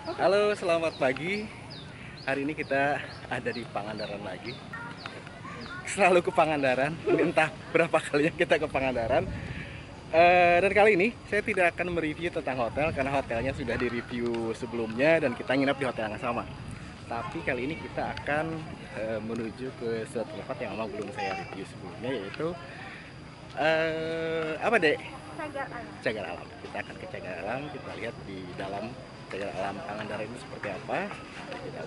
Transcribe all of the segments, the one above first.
Halo, selamat pagi. Hari ini kita ada di Pangandaran lagi. Selalu ke Pangandaran, entah berapa kalinya kita ke Pangandaran. Dan kali ini saya tidak akan mereview tentang hotel karena hotelnya sudah direview sebelumnya dan kita nginap di hotel yang sama. Tapi kali ini kita akan menuju ke suatu tempat yang memang belum saya review sebelumnya, yaitu apa dek? Cagar alam. Cagar Alam. Kita akan ke Cagar Alam, kita lihat di dalam Cagar Alam Pangandaran ini seperti apa. Kita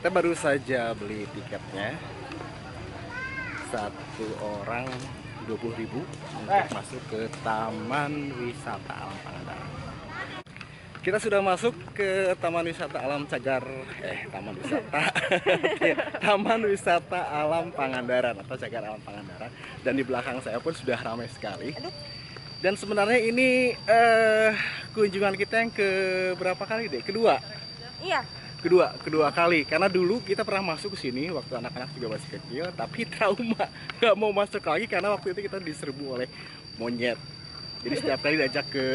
Kita baru saja beli tiketnya, satu orang 20.000 untuk masuk ke Taman Wisata Alam Pangandaran. Kita sudah masuk ke Taman Wisata Alam Taman Wisata Taman Wisata Alam Pangandaran atau Cagar Alam Pangandaran, dan di belakang saya pun sudah ramai sekali. Dan sebenarnya ini kunjungan kita yang ke berapa kali deh? Iya. Kedua kali, karena dulu kita pernah masuk ke sini waktu anak-anak juga masih kecil, tapi trauma, nggak mau masuk lagi karena waktu itu kita diserbu oleh monyet. Jadi setiap kali diajak ke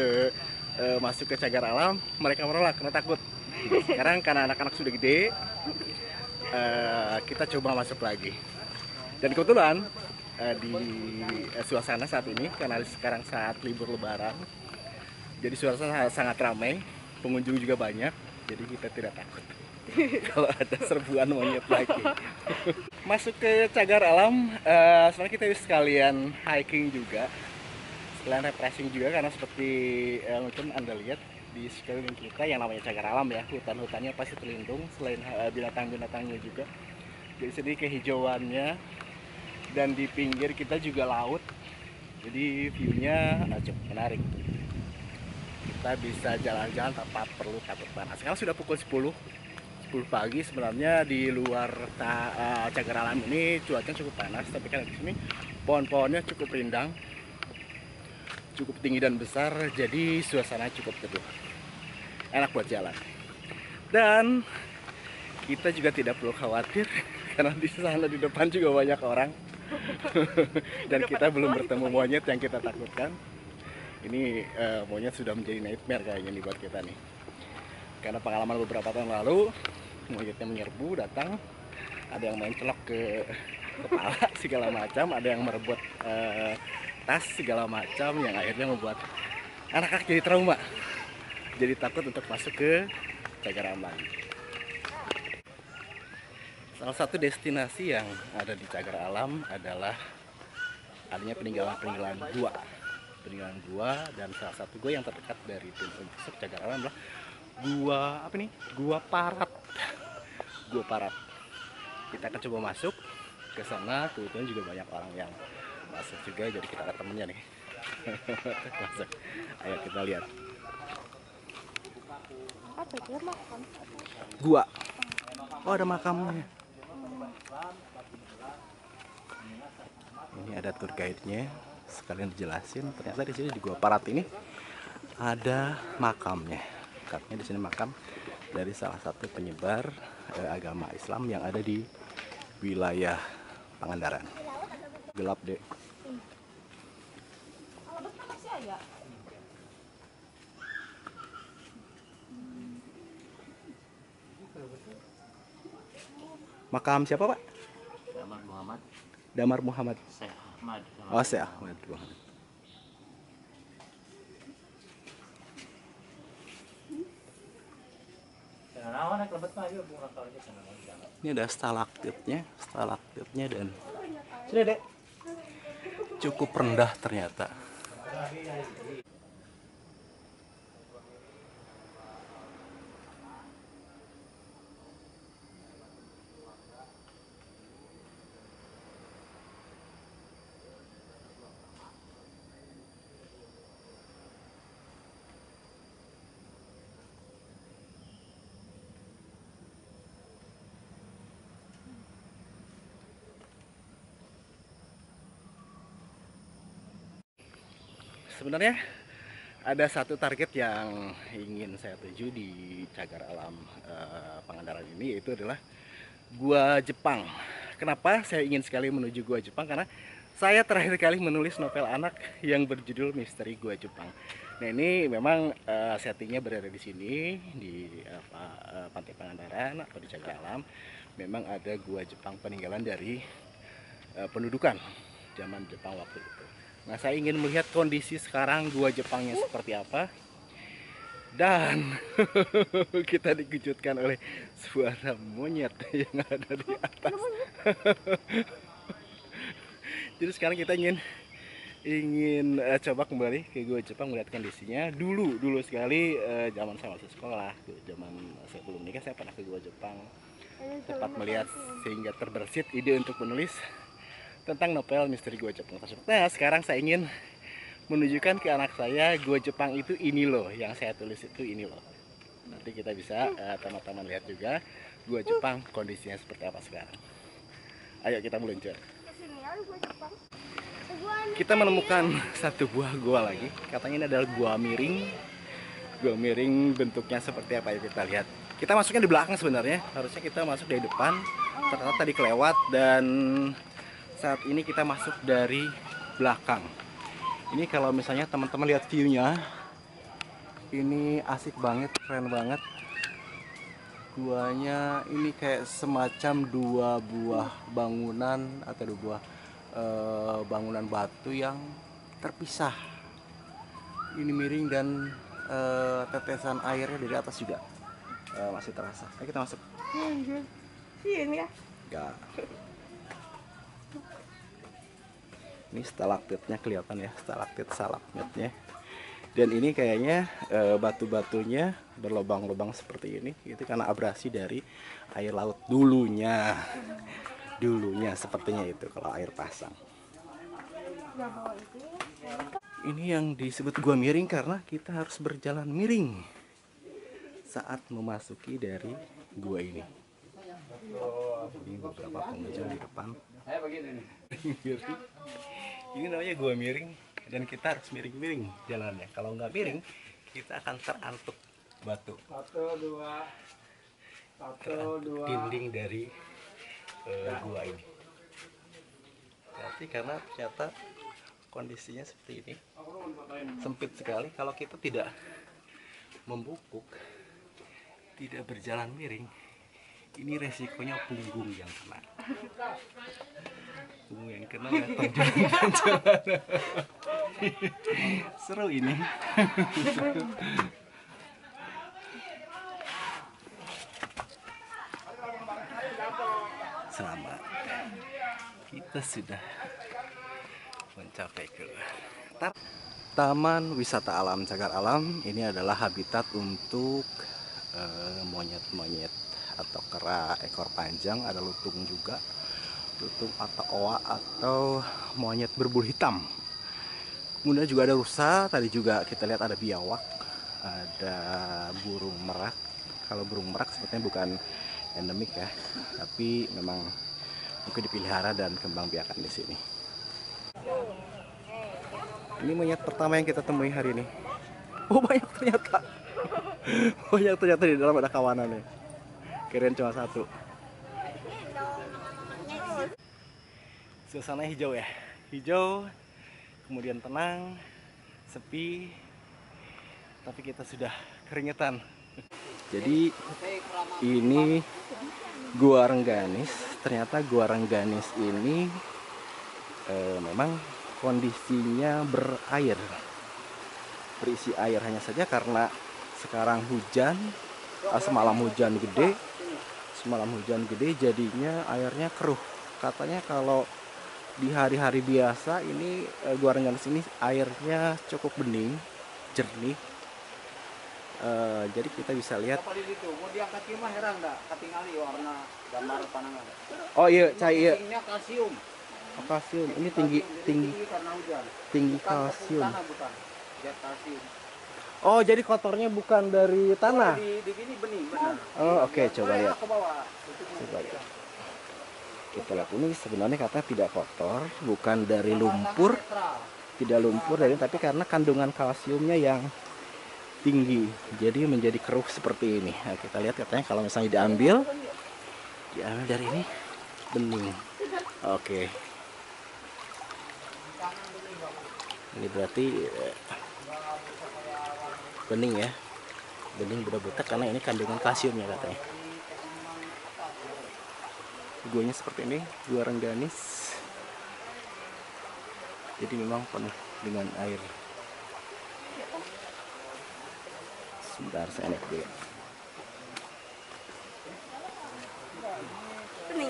masuk ke Cagar Alam, mereka menolak karena takut. Sekarang karena anak-anak sudah gede, kita coba masuk lagi. Dan kebetulan di suasana saat ini, karena sekarang saat libur Lebaran, jadi suasana sangat ramai, pengunjung juga banyak, jadi kita tidak takut kalau ada serbuan monyet lagi. Masuk ke Cagar Alam, sebenarnya kita sekalian hiking juga, sekalian refreshing juga, karena seperti mungkin Anda lihat di sekeliling kita yang namanya Cagar Alam ya, hutan-hutannya pasti terlindung, selain binatang-binatangnya juga. Jadi sedih kehijauannya, dan di pinggir kita juga laut, jadi view-nya cukup menarik. Kita bisa jalan-jalan tanpa perlu takut panas. Sekarang sudah pukul 10 pagi. Sebenarnya di luar Cagar Alam ini cuaca cukup panas, tapi kan di sini pohon-pohonnya cukup rindang, cukup tinggi dan besar, jadi suasana cukup teduh, enak buat jalan. Dan kita juga tidak perlu khawatir karena di sana di depan juga banyak orang dan kita belum bertemu monyet yang kita takutkan. Ini monyet sudah menjadi nightmare kayaknya nih buat kita nih, karena pengalaman beberapa tahun lalu monyetnya menyerbu, datang, ada yang main celok ke kepala segala macam, ada yang merebut tas segala macam, yang akhirnya membuat anak-anak jadi trauma, jadi takut untuk masuk ke Cagar Alam lagi. Salah satu destinasi yang ada di Cagar Alam adalah adanya peninggalan gua, dan salah satu gua yang terdekat dari pintu masuk Cagar Alam adalah Gua Parat. Kita akan coba masuk ke sana. Kebetulan juga banyak orang yang masuk juga, jadi kita ada temennya nih. Masuk. Ayo kita lihat. Apa itu makam? Gua. Oh, ada makamnya. Ini ada tour guide-nya, sekalian dijelasin. Ternyata di sini di Gua Parat ini ada makamnya. Katanya di sini makam dari salah satu penyebar agama Islam yang ada di wilayah Pangandaran. Gelap deh. Makam siapa, Pak? Damar Muhammad. Damar Muhammad. Syekh Ahmad. Oh, Syekh Ahmad Muhammad. Ini ada stalaktitnya dan sudah dek, cukup rendah ternyata. sebenarnya ada satu target yang ingin saya tuju di Cagar Alam Pangandaran ini, yaitu adalah Gua Jepang. Kenapa saya ingin sekali menuju Gua Jepang? Karena saya terakhir kali menulis novel anak yang berjudul Misteri Gua Jepang. Nah, ini memang settingnya berada di sini di Pantai Pangandaran atau di Cagar Alam. Memang ada Gua Jepang peninggalan dari pendudukan zaman Jepang waktu itu. Nah, saya ingin melihat kondisi sekarang Gua Jepangnya seperti apa. Dan kita dikejutkan oleh suara monyet yang ada di atas. Jadi sekarang kita ingin coba kembali ke Gua Jepang, melihat kondisinya. Dulu sekali zaman saya masih sekolah, zaman saya belum nikah, saya pernah ke Gua Jepang. Tepat melihat sehingga terbersit ide untuk menulis tentang novel Misteri Gua Jepang tersebut. Nah, sekarang saya ingin menunjukkan ke anak saya, Gua Jepang itu ini loh, yang saya tulis itu ini loh. Nanti kita bisa teman-teman lihat juga Gua Jepang kondisinya seperti apa sekarang. Ayo kita meluncur. Kita menemukan satu buah gua lagi. Katanya ini adalah gua miring. Gua miring bentuknya seperti apa, ya kita lihat. Kita masuknya di belakang sebenarnya. Harusnya kita masuk dari depan. Ternyata tadi kelewat, dan saat ini kita masuk dari belakang. Ini kalau misalnya teman-teman lihat view-nya, ini asik banget, keren banget. Guanya ini kayak semacam dua buah bangunan atau dua buah bangunan batu yang terpisah. Ini miring dan tetesan airnya dari atas juga masih terasa. Ayo kita masuk. Iya ya. Enggak. Ini stalaktitnya kelihatan ya, stalaktit stalagmitnya. Dan ini kayaknya batu-batunya berlubang-lubang seperti ini. Itu karena abrasi dari air laut dulunya. Dulunya sepertinya itu kalau air pasang. Ini yang disebut gua miring karena kita harus berjalan miring saat memasuki dari gua ini. Ini beberapa pengunjung di depan. Ini namanya gua miring, dan kita harus miring-miring jalannya. Kalau nggak miring, kita akan terantuk batu. Terantuk dinding dari gua ini. Berarti karena ternyata kondisinya seperti ini, sempit sekali. Kalau kita tidak membungkuk, tidak berjalan miring, ini resikonya punggung yang kena. Punggung yang kena ya, tonjolan. Seru ini. Selamat, kita sudah mencapai ke Taman Wisata Alam Cagar Alam. Ini adalah habitat untuk monyet-monyet atau kera ekor panjang. Ada lutung juga, lutung atau oa atau monyet berbulu hitam. Kemudian juga ada rusa. Tadi juga kita lihat ada biawak, ada burung merak. Kalau burung merak sepertinya bukan endemik ya, tapi memang mungkin dipelihara dan kembang biakan di sini. Ini monyet pertama yang kita temui hari ini. Oh, banyak ternyata. Banyak ternyata, di dalam ada kawanannya. Kirain cuma satu. Suasana hijau ya, hijau, kemudian tenang, sepi, tapi kita sudah keringetan. Jadi ini Gua Rengganis. Ternyata Gua Rengganis ini memang kondisinya berair, berisi air. Hanya saja karena sekarang hujan, semalam hujan gede, jadinya airnya keruh. Katanya kalau di hari-hari biasa ini Gua Rengganis ini airnya cukup bening, jernih. Jadi kita bisa lihat. Oh iya, cair. Kalsium. Oh, kalsium. Ini tinggi kalsium. Oh, jadi kotornya bukan dari tanah. Di sini bening, benar. Oh, oke, coba lihat. Coba lihat. Kita lihat, ini sebenarnya katanya tidak kotor, bukan dari lumpur, tidak lumpur dari, tapi karena kandungan kalsiumnya yang tinggi, jadi menjadi keruh seperti ini. Nah, kita lihat katanya kalau misalnya diambil dari ini bening. Oke. Ini berarti bening ya, bening buta-buta karena ini kandungan kalsiumnya katanya. Guanya seperti ini, gua Rengganis. Jadi memang penuh dengan air. Sebentar saya naik dulu.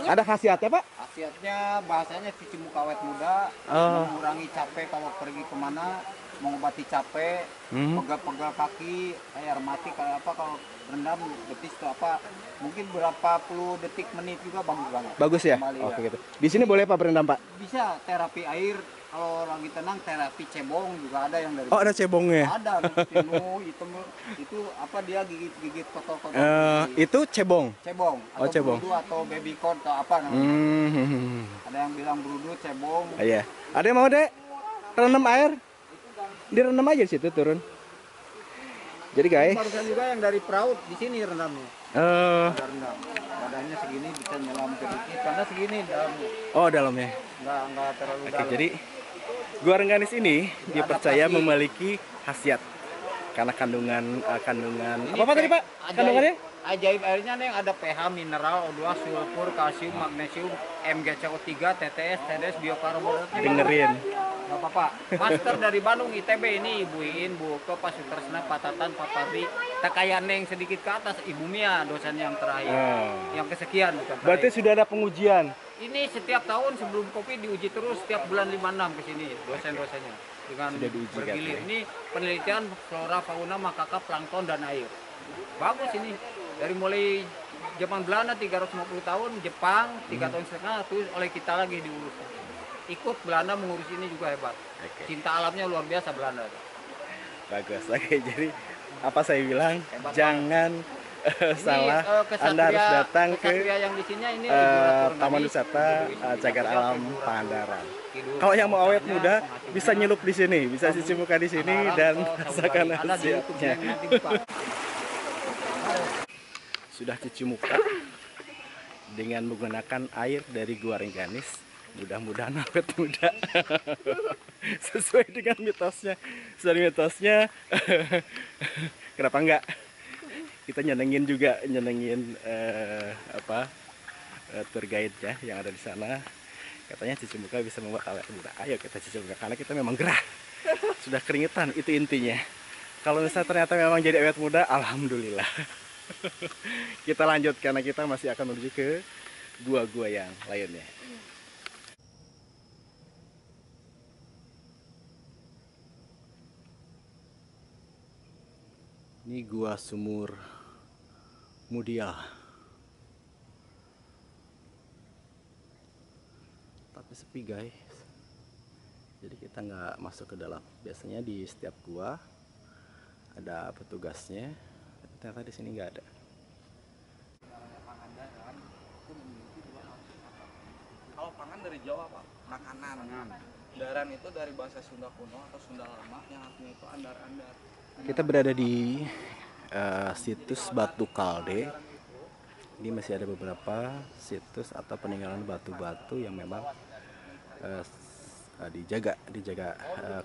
Ada khasiatnya Pak? Khasiatnya bahasanya cuci muka awet muda, mengurangi capek kalau pergi kemana, mengobati capek, pegal-pegal kaki, air mati kayak apa kalau rendam betis atau apa, mungkin berapa puluh detik menit juga bagus banget. Bagus ya? Kembali, Oke gitu. Di sini boleh Pak berendam Pak? Bisa terapi air, kalau lagi tenang terapi cebong juga ada yang dari. Oh ada cebongnya? Ada, itu apa dia gigit kotor-kotor. Itu cebong? Cebong, atau cebong. brudu atau baby corn atau apa namanya. Ada yang bilang brudu, cebong. Iya. Ada yang mau dek? Rendam air? Direndam aja di situ turun. Jadi guys. Barusan juga yang dari perahu di sini rendamnya. Rendam. Badannya segini bisa nyelam ke dikit karena segini dalamnya. Oh dalamnya. Enggak terlalu dalam. Jadi Gua Rengganis ini dipercaya memiliki khasiat karena kandungan apa tadi Pak? Kandungannya? Ajaib airnya nih ada pH, mineral, O2, sulfur, kalsium, magnesium, MgCO3, TTS, TDS, biokarbonat. Dengerin. Gak apa-apa. Master dari Bandung ITB ini Ibu Iin, Bu Ke, Pak Sutresna, Pak Tatan, Pak Pardi. Tak kayak Neng sedikit ke atas, Ibu Mia dosen yang terakhir. Yang kesekian bukan terakhir. Berarti sudah ada pengujian. Ini setiap tahun sebelum kopi diuji terus setiap bulan 56 ke sini dosen-dosennya dengan bergilir. ya? Ini penelitian flora, fauna, makaka, plankton dan air. Bagus ini. Dari mulai zaman Belanda 350 tahun, Jepang 3 tahun setengah, terus oleh kita lagi diurus. Ikut Belanda mengurus ini juga hebat. Cinta alamnya luar biasa Belanda. Bagus. Oke, jadi apa saya bilang? Hebat jangan salah. Anda harus datang ke yang di sini ini Taman Wisata Cagar Alam Pangandaran. Kalau yang mau awet muda bisa nyelup di sini, bisa cuci muka di sini dan rasakan hasilnya. Sudah cuci muka dengan menggunakan air dari Gua Rengganis. Mudah-mudahan awet muda. Sesuai dengan mitosnya. Sesuai mitosnya. Kenapa enggak? Kita nyenengin juga, tour guide ya yang ada di sana. Katanya cuci muka bisa membuat awet muda. Ayo kita cuci muka karena kita memang gerah. Sudah keringetan, itu intinya. Kalau misalnya ternyata memang jadi awet muda, alhamdulillah. Kita lanjut karena kita masih akan menuju ke gua-gua yang lainnya. Ini gua Sumur Mudia. Tapi sepi guys. Jadi kita nggak masuk ke dalam. Biasanya di setiap gua ada petugasnya. Ternyata di sini nggak ada. Kalau pangan dari Jawa Pak, makanan. Daran itu dari bahasa Sunda kuno atau Sunda lama yang artinya itu andar-andar. Kita berada di situs Batu Kalde. Ini masih ada beberapa situs atau peninggalan batu-batu yang memang dijaga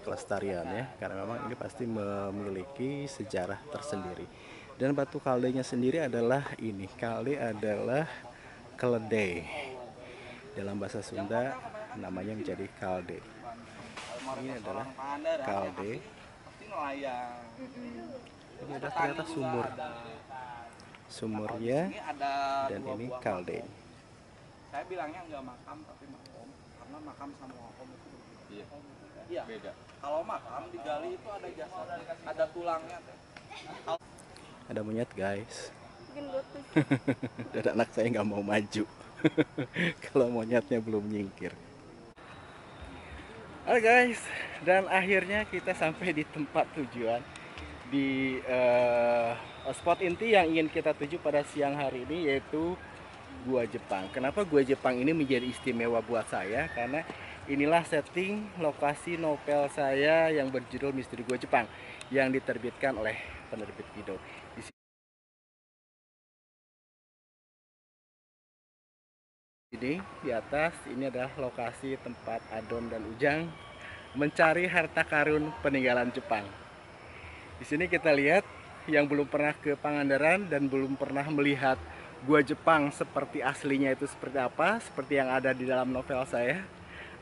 kelestariannya, karena memang ini pasti memiliki sejarah tersendiri. Dan batu kaldenya sendiri adalah ini, kalde adalah keledai. Dalam bahasa Sunda namanya menjadi kalde. Ini adalah kalde. Pasti nelayan. Ini ada ternyata sumurnya, dan ini kalde. Saya bilangnya nggak makam tapi makom, karena makam sama makom itu berbeda. Iya. Beda. Kalau makam digali itu ada jasad, ada tulangnya. Ada monyet guys. Dan anak saya nggak mau maju kalau monyetnya belum nyingkir. Oke guys, dan akhirnya kita sampai di tempat tujuan, di spot inti yang ingin kita tuju pada siang hari ini, yaitu Gua Jepang. Kenapa Gua Jepang ini menjadi istimewa buat saya? Karena inilah setting lokasi novel saya yang berjudul Misteri Gua Jepang yang diterbitkan oleh penerbit Kido. Di sini di atas ini adalah lokasi tempat Adon dan Ujang mencari harta karun peninggalan Jepang. Di sini kita lihat yang belum pernah ke Pangandaran dan belum pernah melihat Gua Jepang seperti aslinya itu seperti apa, seperti yang ada di dalam novel saya.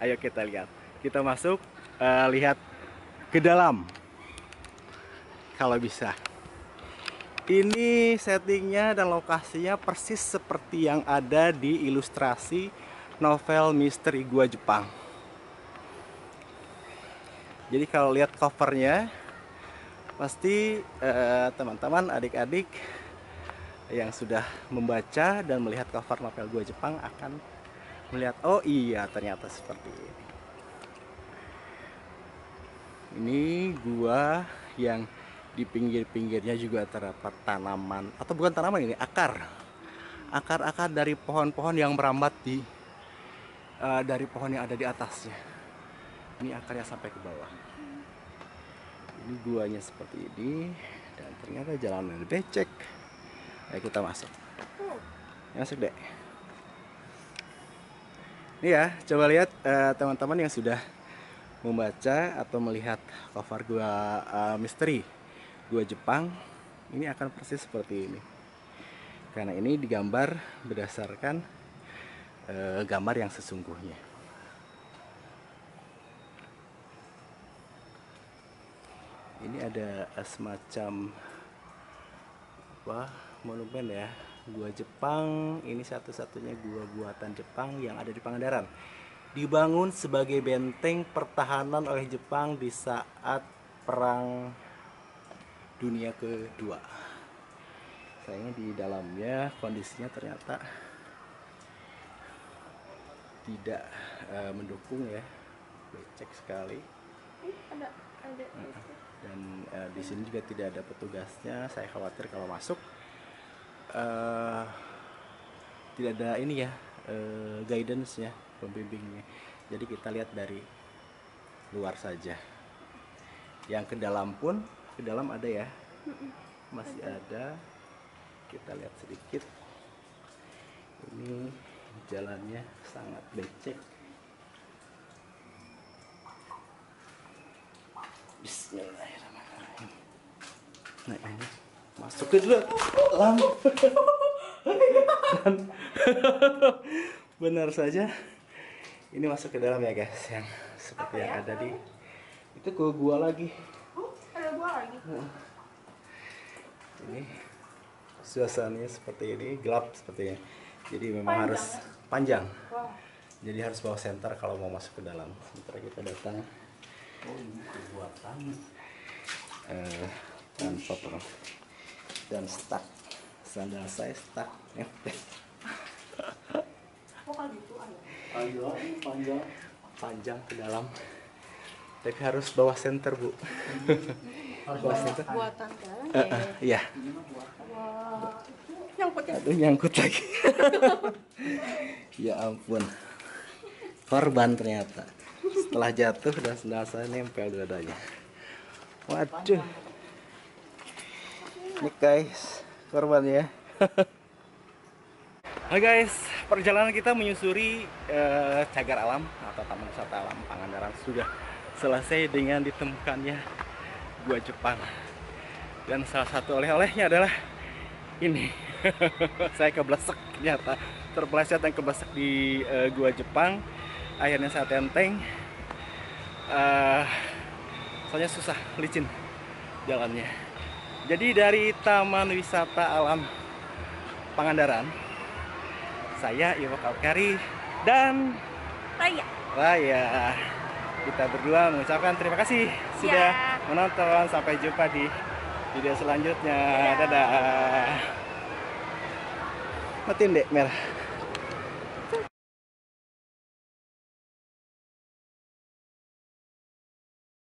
Ayo kita lihat. Kita masuk, lihat ke dalam. Kalau bisa. Ini settingnya dan lokasinya persis seperti yang ada di ilustrasi novel Misteri Gua Jepang. Jadi kalau lihat covernya, pasti teman-teman, adik-adik yang sudah membaca dan melihat cover novel Gua Jepang akan melihat, oh iya ternyata seperti ini. Ini gua yang di pinggir-pinggirnya juga terdapat tanaman, atau bukan tanaman, ini akar dari pohon-pohon yang merambat dari pohon yang ada di atasnya. Ini akarnya sampai ke bawah. Ini guanya seperti ini, dan ternyata jalannya becek. Ayo kita masuk. Masuk deh. Ini ya, coba lihat teman-teman yang sudah membaca atau melihat cover gua misteri Gua Jepang, ini akan persis seperti ini. Karena ini digambar berdasarkan gambar yang sesungguhnya. Ini ada semacam monumen ya, Gua Jepang. Ini satu-satunya gua buatan Jepang yang ada di Pangandaran. Dibangun sebagai benteng pertahanan oleh Jepang di saat Perang Dunia Kedua. Sayangnya di dalamnya kondisinya ternyata tidak mendukung ya, becek sekali. Dan di sini juga tidak ada petugasnya. Saya khawatir kalau masuk tidak ada ini ya, guidance-nya, pembimbingnya. Jadi kita lihat dari luar saja. Yang ke dalam pun, ke dalam ada ya, masih ada. Kita lihat sedikit. Ini jalannya sangat becek. Bismillahirrahmanirrahim. Nah ini masuk ke dalam. Dan benar saja ini masuk ke dalam ya guys, yang seperti yang ada di itu ke gua lagi. Ada gua lagi. Ini suasananya seperti ini, gelap sepertinya. Jadi memang harus panjang. Jadi harus bawa senter kalau mau masuk ke dalam. Sementara kita datang, oh ini buatan tanpa perang dan stuck. Sandal saya stuck. Ayo, panjang ke dalam. Tapi harus bawa senter, Bu. Bawa senter. Buatan dalam Iya. Nyangkut ya. Aduh, nyangkut lagi. Ya ampun. Korban ternyata. Setelah jatuh dan sendal saya nempel dua-duanya. Waduh. Ini guys, korban ya. Hai guys, perjalanan kita menyusuri cagar alam atau Taman Wisata Alam Pangandaran sudah selesai dengan ditemukannya Gua Jepang. Dan salah satu oleh-olehnya adalah ini. Saya keblesek ternyata, terpeleset dan keblesek di Gua Jepang. Akhirnya saya tenteng. Soalnya susah, licin jalannya. Jadi dari Taman Wisata Alam Pangandaran, saya Iwo Kalkari dan Raya, kita berdua mengucapkan terima kasih sudah menonton. Sampai jumpa di video selanjutnya. Dadah. Matiin dek merah.